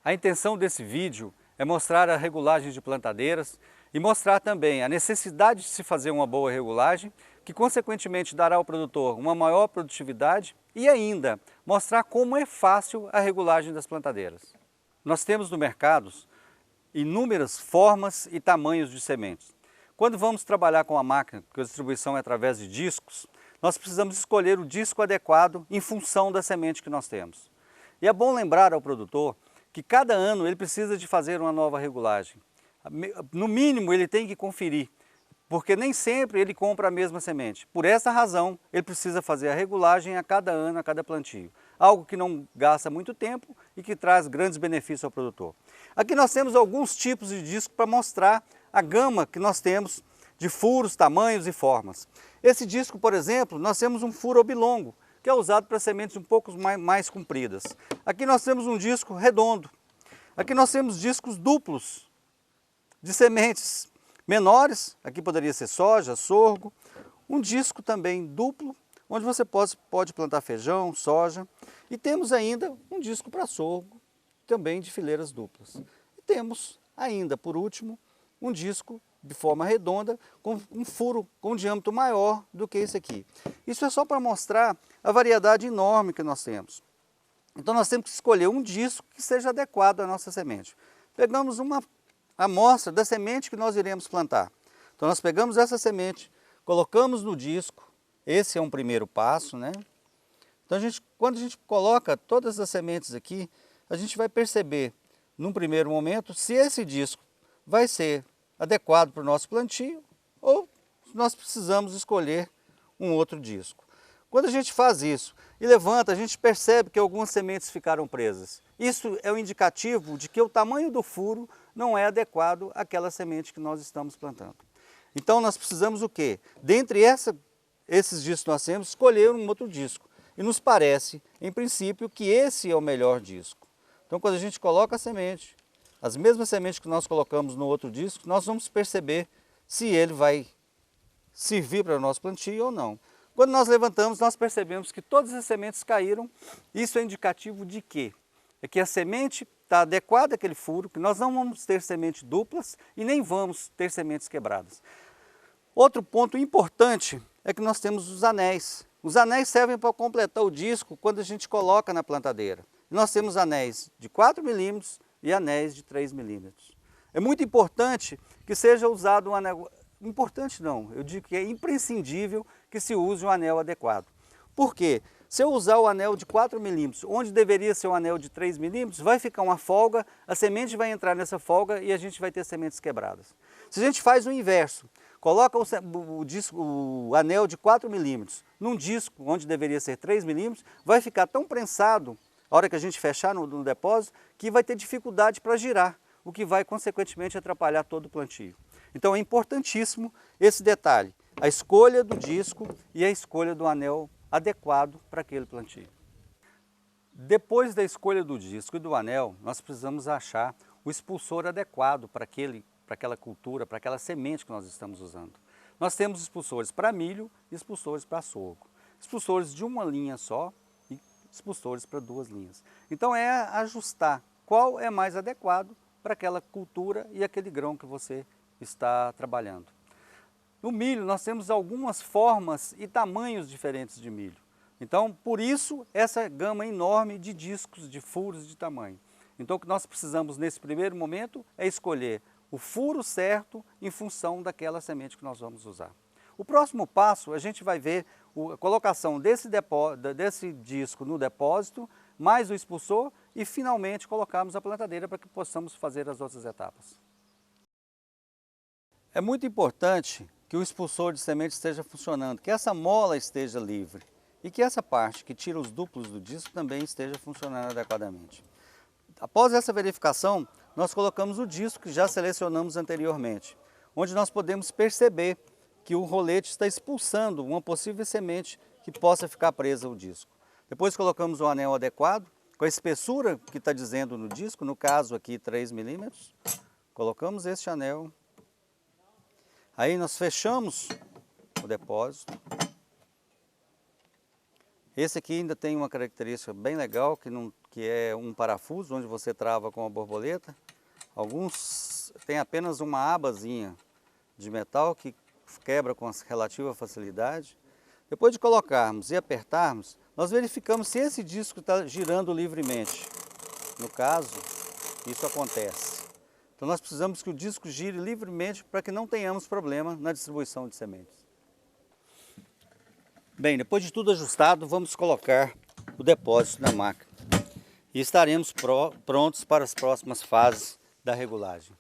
A intenção desse vídeo é mostrar a regulagem de plantadeiras e mostrar também a necessidade de se fazer uma boa regulagem, que consequentemente dará ao produtor uma maior produtividade e ainda mostrar como é fácil a regulagem das plantadeiras. Nós temos no mercado inúmeras formas e tamanhos de sementes. Quando vamos trabalhar com a máquina, que a distribuição é através de discos, nós precisamos escolher o disco adequado em função da semente que nós temos. E é bom lembrar ao produtor que cada ano ele precisa de fazer uma nova regulagem. No mínimo ele tem que conferir, porque nem sempre ele compra a mesma semente. Por essa razão, ele precisa fazer a regulagem a cada ano, a cada plantio. Algo que não gasta muito tempo e que traz grandes benefícios ao produtor. Aqui nós temos alguns tipos de disco para mostrar a gama que nós temos de furos, tamanhos e formas. Esse disco, por exemplo, nós temos um furo oblongo, que é usado para sementes um pouco mais compridas. Aqui nós temos um disco redondo. Aqui nós temos discos duplos de sementes menores, aqui poderia ser soja, sorgo. Um disco também duplo, onde você pode plantar feijão, soja. E temos ainda um disco para sorgo, também de fileiras duplas. E temos ainda, por último, um disco de forma redonda, com um furo com um diâmetro maior do que esse aqui. Isso é só para mostrar a variedade enorme que nós temos. Então nós temos que escolher um disco que seja adequado à nossa semente. Pegamos uma amostra da semente que nós iremos plantar. Então nós pegamos essa semente, colocamos no disco, esse é um primeiro passo, né? Então quando a gente coloca todas as sementes aqui, a gente vai perceber, num primeiro momento, se esse disco vai ser adequado para o nosso plantio ou nós precisamos escolher um outro disco. Quando a gente faz isso e levanta, a gente percebe que algumas sementes ficaram presas. Isso é um indicativo de que o tamanho do furo não é adequado àquela semente que nós estamos plantando. Então nós precisamos o quê? Dentre esses discos que nós temos, escolher um outro disco. E nos parece, em princípio, que esse é o melhor disco. Então quando a gente coloca a semente, as mesmas sementes que nós colocamos no outro disco, nós vamos perceber se ele vai servir para o nosso plantio ou não. Quando nós levantamos, nós percebemos que todas as sementes caíram. Isso é indicativo de quê? É que a semente está adequada àquele furo, que nós não vamos ter sementes duplas e nem vamos ter sementes quebradas. Outro ponto importante é que nós temos os anéis. Os anéis servem para completar o disco quando a gente coloca na plantadeira. Nós temos anéis de 4 milímetros e anéis de 3 milímetros. É muito importante que seja usado um anel. Importante não, eu digo que é imprescindível que se use um anel adequado. Por quê? Se eu usar o anel de 4 milímetros, onde deveria ser um anel de 3 milímetros, vai ficar uma folga, a semente vai entrar nessa folga e a gente vai ter sementes quebradas. Se a gente faz o inverso, coloca o anel de 4 milímetros num disco onde deveria ser 3 milímetros, vai ficar tão prensado, a hora que a gente fechar no depósito, que vai ter dificuldade para girar, o que vai consequentemente atrapalhar todo o plantio. Então é importantíssimo esse detalhe, a escolha do disco e a escolha do anel adequado para aquele plantio. Depois da escolha do disco e do anel, nós precisamos achar o expulsor adequado para aquela cultura, para aquela semente que nós estamos usando. Nós temos expulsores para milho e expulsores para sorgo. Expulsores de uma linha só e expulsores para 2 linhas. Então é ajustar qual é mais adequado para aquela cultura e aquele grão que você está trabalhando. No milho nós temos algumas formas e tamanhos diferentes de milho. Então, por isso, essa gama enorme de discos, de furos de tamanho. Então, o que nós precisamos nesse primeiro momento é escolher o furo certo em função daquela semente que nós vamos usar. O próximo passo, a gente vai ver a colocação desse disco no depósito, mais o expulsor e finalmente colocarmos a plantadeira para que possamos fazer as outras etapas. É muito importante que o expulsor de semente esteja funcionando, que essa mola esteja livre e que essa parte que tira os duplos do disco também esteja funcionando adequadamente. Após essa verificação, nós colocamos o disco que já selecionamos anteriormente, onde nós podemos perceber que o rolete está expulsando uma possível semente que possa ficar presa ao disco. Depois colocamos o anel adequado, com a espessura que está dizendo no disco, no caso aqui 3 milímetros, colocamos este anel. Aí nós fechamos o depósito. Esse aqui ainda tem uma característica bem legal, que que é um parafuso onde você trava com a borboleta. Alguns têm apenas uma abazinha de metal que quebra com relativa facilidade. Depois de colocarmos e apertarmos, nós verificamos se esse disco está girando livremente. No caso, isso acontece. Então nós precisamos que o disco gire livremente para que não tenhamos problema na distribuição de sementes. Bem, depois de tudo ajustado, vamos colocar o depósito na máquina. E estaremos prontos para as próximas fases da regulagem.